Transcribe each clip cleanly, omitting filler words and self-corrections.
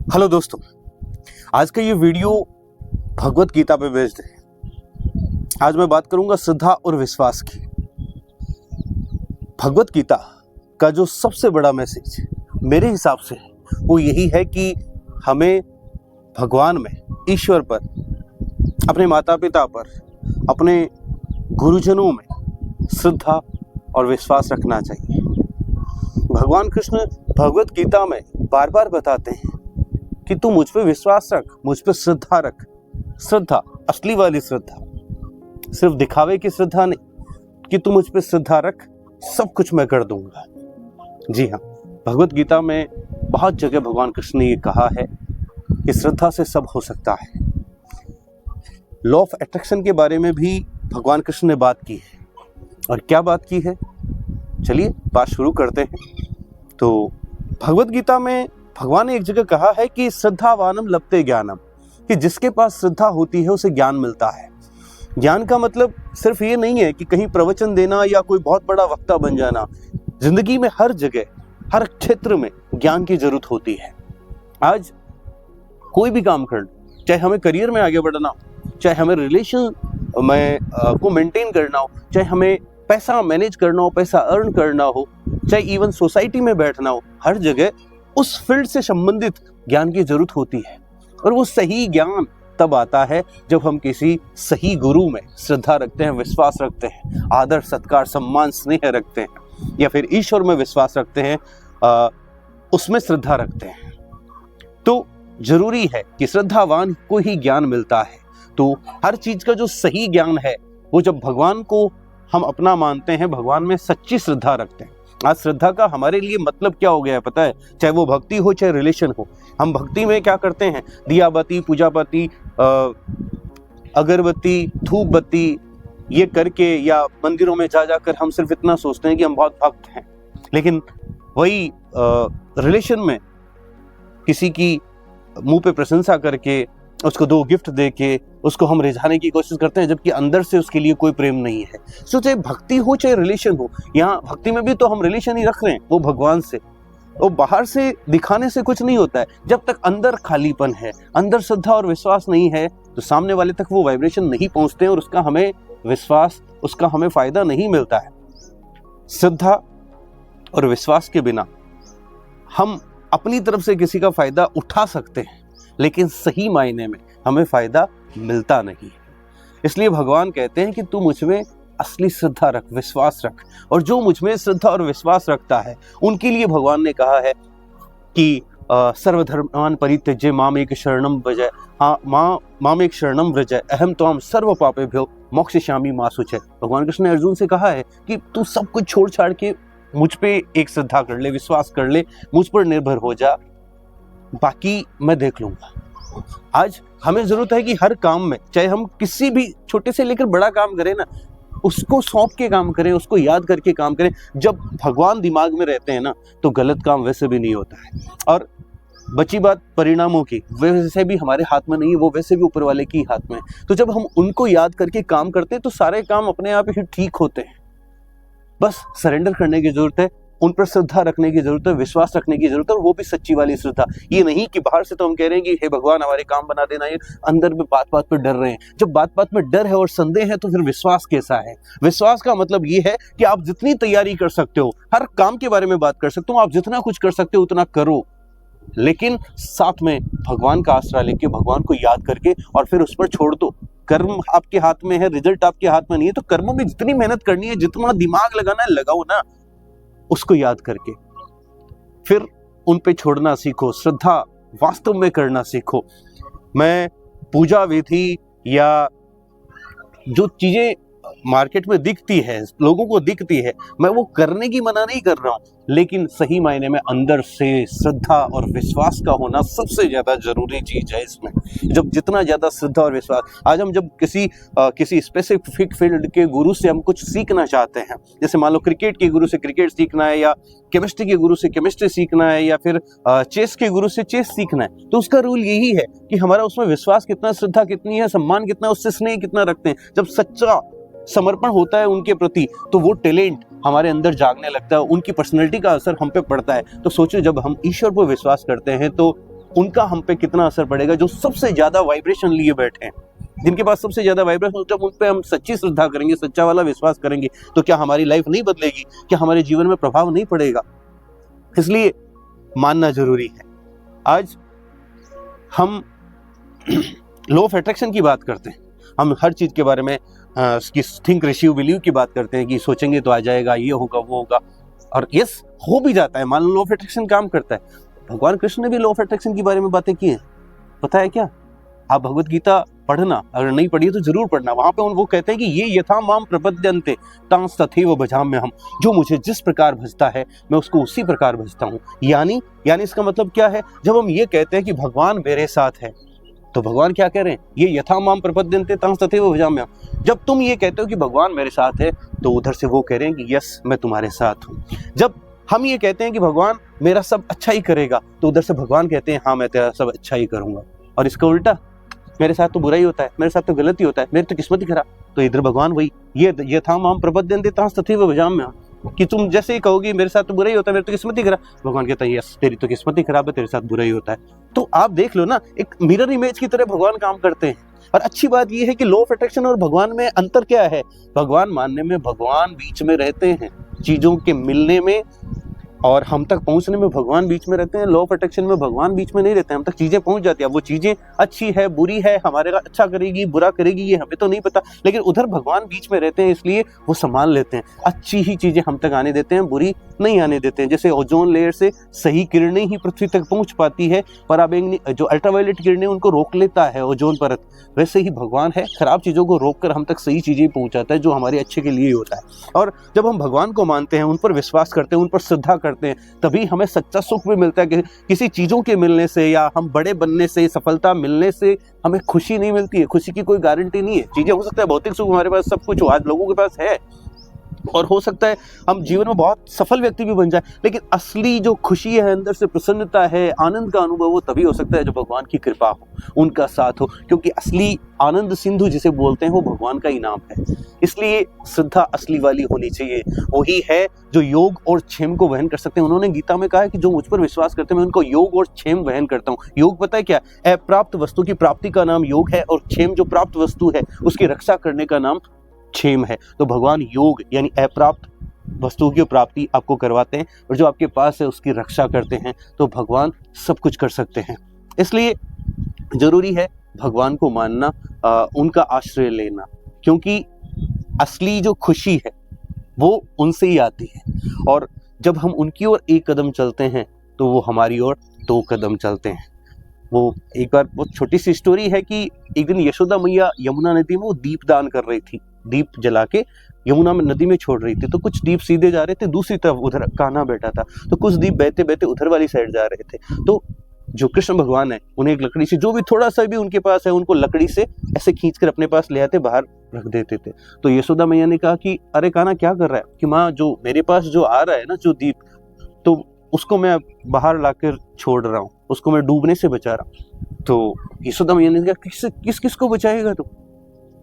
Hello दोस्तों, आज का ये वीडियो भगवत गीता पे बेस्ड है। आज मैं बात करूंगा श्रद्धा और विश्वास की। भगवत गीता का जो सबसे बड़ा मैसेज मेरे हिसाब से वो यही है कि हमें भगवान में, ईश्वर पर, अपने माता पिता पर, अपने गुरुजनों में श्रद्धा और विश्वास रखना चाहिए। भगवान कृष्ण भगवत गीता में बार बार बताते हैं कि तू मुझ पे विश्वास रख, मुझ पे श्रद्धा रख। श्रद्धा, असली वाली श्रद्धा, सिर्फ दिखावे की श्रद्धा नहीं कि तू मुझ पे श्रद्धा रख, सब कुछ मैं कर दूंगा। जी हाँ, भगवत गीता में बहुत जगह भगवान कृष्ण ने ये कहा है कि श्रद्धा से सब हो सकता है। लॉ ऑफ अट्रैक्शन के बारे में भी भगवान कृष्ण ने बात की है। और क्या बात की है, चलिए बात शुरू करते हैं। तो भगवत गीता में भगवान ने एक जगह कहा है कि श्रद्धावानम लभते ज्ञानम, कि जिसके पास श्रद्धा होती है उसे ज्ञान मिलता है। ज्ञान का मतलब सिर्फ ये नहीं है कि कहीं प्रवचन देना या कोई बहुत बड़ा वक्ता बन जाना। जिंदगी में हर जगह, हर क्षेत्र में ज्ञान की जरूरत होती है। आज कोई भी काम करना, चाहे हमें करियर में आगे बढ़ना हो, चाहे हमें रिलेशन में को मेंटेन करना हो, चाहे हमें पैसा मैनेज करना हो, पैसा अर्न करना हो, चाहे इवन सोसाइटी में बैठना हो, हर जगह उस फील्ड से संबंधित ज्ञान की जरूरत होती है। और वो सही ज्ञान तब आता है जब हम किसी सही गुरु में श्रद्धा रखते हैं, विश्वास रखते हैं, आदर सत्कार सम्मान स्नेह रखते हैं, या फिर ईश्वर में विश्वास रखते हैं, उसमें श्रद्धा रखते हैं। तो जरूरी है कि श्रद्धावान को ही ज्ञान मिलता है। तो हर चीज का जो सही ज्ञान है वो जब भगवान को हम अपना मानते हैं, भगवान में सच्ची श्रद्धा रखते हैं। आज श्रद्धा का हमारे लिए मतलब क्या हो गया है पता है? चाहे वो भक्ति हो चाहे रिलेशन हो। हम भक्ति में क्या करते हैं? दियाबत्ती, पूजापति, अगरबत्ती, धूप बत्ती ये करके, या मंदिरों में जा जाकर हम सिर्फ इतना सोचते हैं कि हम बहुत भक्त हैं। लेकिन वही रिलेशन में किसी की मुंह पे प्रशंसा करके, उसको 2 गिफ्ट दे के उसको हम रिझाने की कोशिश करते हैं, जबकि अंदर से उसके लिए कोई प्रेम नहीं है। सो चाहे भक्ति हो चाहे रिलेशन हो, यहाँ भक्ति में भी तो हम रिलेशन ही रख रहे हैं वो भगवान से। वो बाहर से दिखाने से कुछ नहीं होता है। जब तक अंदर खालीपन है, अंदर श्रद्धा और विश्वास नहीं है, तो सामने वाले तक वो वाइब्रेशन नहीं पहुंचते और उसका हमें विश्वास, उसका हमें फायदा नहीं मिलता है। श्रद्धा और विश्वास के बिना हम अपनी तरफ से किसी का फायदा उठा सकते हैं, लेकिन सही मायने में हमें फायदा मिलता नहीं। इसलिए भगवान कहते हैं कि तू मुझ में असली श्रद्धा रख, विश्वास रख। और जो मुझ में श्रद्धा और विश्वास रखता है उनके लिए भगवान ने कहा है कि सर्वधर्मान् परित्यज्य मामेक शरणं व्रज, मामेक शरणं व्रज अहम त्वां सर्व पापेभ्यो मोक्षयिष्यामि मा शुचः। भगवान कृष्ण ने अर्जुन से कहा है कि तू सब कुछ छोड़ छाड़ के मुझ पे एक श्रद्धा कर ले, विश्वास कर ले, मुझ पर निर्भर हो जा, बाकी मैं देख लूंगा। आज हमें जरूरत है कि हर काम में, चाहे हम किसी भी छोटे से लेकर बड़ा काम करें ना, उसको सौंप के काम करें, उसको याद करके काम करें। जब भगवान दिमाग में रहते हैं ना, तो गलत काम वैसे भी नहीं होता है। और बची बात परिणामों की, वैसे भी हमारे हाथ में नहीं है, वो वैसे भी ऊपर वाले की हाथ में। तो जब हम उनको याद करके काम करते हैं तो सारे काम अपने आप ही ठीक होते हैं। बस सरेंडर करने की जरूरत है, उन पर श्रद्धा रखने की जरूरत है, विश्वास रखने की जरूरत है, और वो भी सच्ची वाली श्रद्धा। ये नहीं कि बाहर से तो हम कह रहे हैं कि हे भगवान हमारे काम बना देना, ये अंदर में बात बात पर डर रहे हैं। जब बात बात में डर है और संदेह है तो फिर विश्वास कैसा है? विश्वास का मतलब ये है कि आप जितनी तैयारी कर सकते हो, हर काम के बारे में बात कर सकते हो, आप जितना कुछ कर सकते हो उतना करो, लेकिन साथ में भगवान का आसरा लेके, भगवान को याद करके, और फिर उस पर छोड़ दो। कर्म आपके हाथ में है, रिजल्ट आपके हाथ में नहीं है, तो कर्मों में जितनी मेहनत करनी है, जितना दिमाग लगाना है लगाओ ना, उसको याद करके फिर उन पे छोड़ना सीखो, श्रद्धा वास्तव में करना सीखो। मैं पूजा विधि या जो चीजें मार्केट में दिखती है, लोगों को दिखती है, मैं वो करने की मना नहीं कर रहा हूं, लेकिन सही मायने में अंदर से श्रद्धा और विश्वास का होना सबसे ज्यादा जरूरी चीज है इसमें। जब जितना ज्यादा श्रद्धा और विश्वास, आज हम जब किसी स्पेसिफिक फील्ड के गुरु से हम कुछ सीखना चाहते हैं, जैसे मान लो क्रिकेट के गुरु से क्रिकेट सीखना है, या केमिस्ट्री के गुरु से केमिस्ट्री सीखना है, या फिर चेस के गुरु से चेस सीखना है, तो उसका रूल यही है कि हमारा उसमें विश्वास कितना, श्रद्धा कितनी है, सम्मान कितना, उससे स्नेह कितना रखते हैं। जब सच्चा समर्पण होता है उनके प्रति, तो वो टैलेंट हमारे अंदर जागने लगता है, उनकी पर्सनैलिटी का असर हम पे पड़ता है। तो सोचो, जब हम ईश्वर पर विश्वास करते हैं तो उनका हम पे कितना असर पड़ेगा, जो सबसे ज्यादा वाइब्रेशन लिए बैठे हैं, जिनके पास सबसे ज्यादा वाइब्रेशन, जब उन पे हम सच्ची श्रद्धा करेंगे, सच्चा वाला विश्वास करेंगे, तो क्या हमारी लाइफ नहीं बदलेगी? क्या हमारे जीवन में प्रभाव नहीं पड़ेगा? इसलिए मानना जरूरी है। आज हम लॉ ऑफ अट्रैक्शन की बात करते हैं, हम हर चीज के बारे में थिंक रिसीव बिलीव की बात करते हैं कि सोचेंगे तो आ जाएगा, ये होगा वो होगा, और यस हो भी जाता है। मान लो लॉ ऑफ अट्रैक्शन काम करता है। भगवान कृष्ण ने भी लॉ ऑफ अट्रैक्शन के बारे में बातें की हैं, पता है क्या? आप भगवत गीता पढ़ना, अगर नहीं पढ़ी तो जरूर पढ़ना। वहां पे वो कहते हैं कि ये यथा माम प्रपद्यन्ते तांस तथैव भजाम्यहम्, जो मुझे जिस प्रकार भजता है मैं उसको उसी प्रकार भजता हूँ। यानी इसका मतलब क्या है? जब हम ये कहते हैं कि भगवान मेरे साथ है, तो भगवान क्या कह रहे हैं? ये यथा माम प्रपद्यन्ते तांस तथैव भजाम्यहम्। जब तुम ये कहते हो कि भगवान मेरे साथ है, तो उधर से वो कह रहे हैं कि यस मैं तुम्हारे साथ हूँ। जब हम ये कहते हैं कि भगवान मेरा सब अच्छा ही करेगा, तो उधर से भगवान कहते हैं हाँ मैं तेरा सब अच्छा ही करूंगा। और इसका उल्टा, मेरे साथ तो बुरा ही होता है, मेरे साथ तो गलत ही होता है, मेरी तो किस्मत ही खराब, तो इधर भगवान वही ये यथा माम प्रपद्यन्ते तांस तथैव भजाम्यहम्, कि तुम जैसे ही कहोगे मेरे साथ तो बुरा ही होता है, मेरी तो किस्मत ही खराब, भगवान कहता है यस तेरी तो किस्मत ही खराब है, तेरे साथ बुरा ही होता है। तो आप देख लो ना, एक मिरर इमेज की तरह भगवान काम करते हैं। और अच्छी बात यह है कि लॉ ऑफ अट्रैक्शन और भगवान में अंतर क्या है? भगवान मानने में भगवान बीच में रहते हैं, चीजों के मिलने में और हम तक पहुंचने में भगवान बीच में रहते हैं। लॉ ऑफ अट्रैक्शन में भगवान बीच में नहीं रहते, हम तक चीजें पहुंच जाती है। वो चीजें अच्छी है बुरी है, हमारे का अच्छा करेगी बुरा करेगी ये हमें तो नहीं पता, लेकिन उधर भगवान बीच में रहते हैं, इसलिए वो संभाल लेते हैं। अच्छी ही चीजें हम तक आने देते हैं, बुरी नहीं आने देते हैं। जैसे ओजोन लेयर से सही किरणें ही पृथ्वी तक पहुंच पाती है, पराबैंगनी जो अल्ट्रावायलेट किरणें उनको रोक लेता है ओजोन परत, वैसे ही भगवान है, खराब चीजों को रोक कर हम तक सही चीजें पहुंचाता है, जो हमारे अच्छे के लिए होता है। और जब हम भगवान को मानते हैं, उन पर विश्वास करते हैं, उन पर श्रद्धा करते हैं, तभी हमें सच्चा सुख भी मिलता है। कि किसी चीजों के मिलने से या हम बड़े बनने से, सफलता मिलने से हमें खुशी नहीं मिलती है। खुशी की कोई गारंटी नहीं है। चीजें हो सकता है भौतिक सुख हमारे पास सब कुछ हो, आज लोगों के पास है, और हो सकता है हम जीवन में बहुत सफल व्यक्ति भी बन जाए, लेकिन असली जो खुशी है, अंदर से प्रसन्नता है, आनंद का अनुभव, वो तभी हो सकता है जब भगवान की कृपा हो, उनका साथ हो। क्योंकि असली आनंद सिंधु जिसे बोलते हैं वो भगवान का इनाम है। इसलिए श्रद्धा असली वाली होनी चाहिए, वही है जो योग और क्षेम को वहन कर सकते हैं। उन्होंने गीता में कहा है कि जो मुझ पर विश्वास करते हैं मैं उनको योग और क्षेम वहन करता हूँ। योग पता है क्या? अप्राप्त वस्तु की प्राप्ति का नाम योग है, और क्षेम जो प्राप्त वस्तु है उसकी रक्षा करने का नाम क्षेम है। तो भगवान योग यानी अप्राप्त वस्तुओं की प्राप्ति आपको करवाते हैं, और जो आपके पास है उसकी रक्षा करते हैं। तो भगवान सब कुछ कर सकते हैं। इसलिए जरूरी है भगवान को मानना, उनका आश्रय लेना, क्योंकि असली जो खुशी है वो उनसे ही आती है। और जब हम उनकी ओर एक कदम चलते हैं तो वो हमारी ओर 2 कदम चलते हैं। वो एक बार बहुत छोटी सी स्टोरी है कि एक दिन यशोदा मैया यमुना नदी में वो दीप दान कर रही थी, दीप जला के यमुना में नदी में छोड़ रही थी। तो कुछ दीप सीधे जा रहे थे, दूसरी तरफ उधर कान्हा बैठा था, तो कुछ दीप बहते बहते उधर वाली साइड जा रहे थे। तो जो कृष्ण भगवान है उन्हें एक लकड़ी से, जो भी थोड़ा सा भी उनके पास है, उनको लकड़ी से ऐसे खींचकर अपने पास ले आते, बाहर रख देते थे। तो यशोदा मैया ने कहा कि अरे कान्हा क्या कर रहा है? कि माँ जो मेरे पास जो आ रहा है ना जो दीप, तो उसको मैं बाहर लाकर छोड़ रहा हूँ, उसको मैं डूबने से बचा रहा हूँ। तो यशोदा मैया ने कहा किस को बचाएगा तू?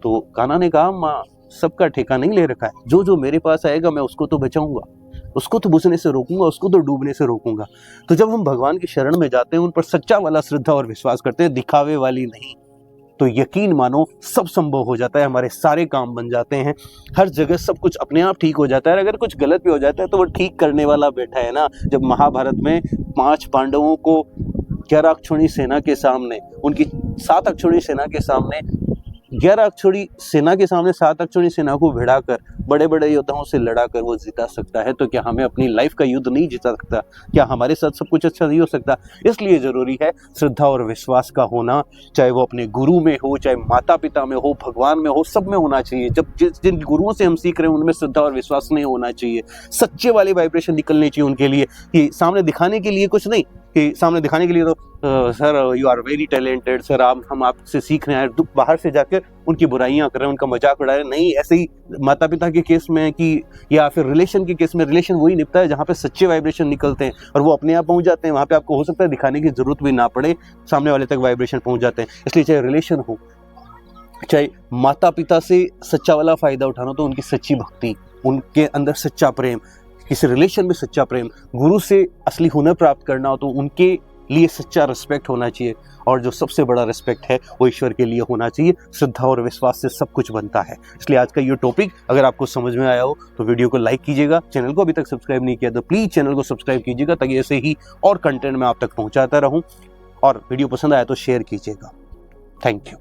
तो कान्हा ने कहा माँ सबका ठेका नहीं ले रखा है, जो जो मेरे पास आएगा मैं उसको तो बचाऊंगा, उसको तो बुझने से रोकूंगा, उसको तो डूबने से रोकूंगा। तो जब हम भगवान की शरण में जाते हैं, उन पर सच्चा वाला श्रद्धा और विश्वास करते हैं, दिखावे वाली नहीं, तो यकीन मानो सब संभव हो जाता है, हमारे सारे काम बन जाते हैं, हर जगह सब कुछ अपने आप ठीक हो जाता है। अगर कुछ गलत भी हो जाता है तो वो ठीक करने वाला बैठा है ना। जब महाभारत में 5 पांडवों को 11 अक्षौणी सेना के सामने, उनकी 7 अक्षौणी सेना के सामने, 11 अक्षौणी सेना के सामने 7 अक्षौणी सेना को भिड़ाकर बड़े बड़े योद्धाओं से लड़ाकर वो जिता सकता है, तो क्या हमें अपनी लाइफ का युद्ध नहीं जिता सकता? क्या हमारे साथ सब कुछ अच्छा नहीं हो सकता? इसलिए जरूरी है श्रद्धा और विश्वास का होना, चाहे वो अपने गुरु में हो, चाहे माता पिता में हो, भगवान में हो, सब में होना चाहिए। जब जिन गुरुओं से हम सीख रहे हैं उनमें श्रद्धा और विश्वास नहीं होना चाहिए, सच्चे वाली वाइब्रेशन निकलनी चाहिए उनके लिए, कि सामने दिखाने के लिए कुछ नहीं, कि सामने दिखाने के लिए तो sir you are very talented, sir हम आपसे सीख रहे हैं, बाहर से जाकर उनकी बुराइयां कर रहे हैं, उनका मजाक उड़ा रहे हैं। नहीं, ऐसे ही माता पिता के केस में कि या फिर रिलेशन के केस में, रिलेशन वही निपटा है जहाँ पे सच्चे वाइब्रेशन निकलते हैं और वो अपने आप पहुंच जाते हैं। वहाँ पे आपको हो सकता है दिखाने की जरूरत भी ना पड़े, सामने वाले तक वाइब्रेशन पहुंच जाते हैं। इसलिए चाहे रिलेशन हो, चाहे माता पिता से सच्चा वाला फायदा उठाना, तो उनकी सच्ची भक्ति, उनके अंदर सच्चा प्रेम, किसी रिलेशन में सच्चा प्रेम, गुरु से असली हुनर प्राप्त करना हो तो उनके लिए सच्चा रिस्पेक्ट होना चाहिए, और जो सबसे बड़ा रिस्पेक्ट है वो ईश्वर के लिए होना चाहिए। श्रद्धा और विश्वास से सब कुछ बनता है। इसलिए आज का ये टॉपिक अगर आपको समझ में आया हो तो वीडियो को लाइक कीजिएगा, चैनल को अभी तक सब्सक्राइब नहीं किया तो प्लीज चैनल को सब्सक्राइब कीजिएगा, ताकि ऐसे ही और कंटेंट मैं आप तक पहुंचाता रहूं, और वीडियो पसंद आया तो शेयर कीजिएगा। Thank you.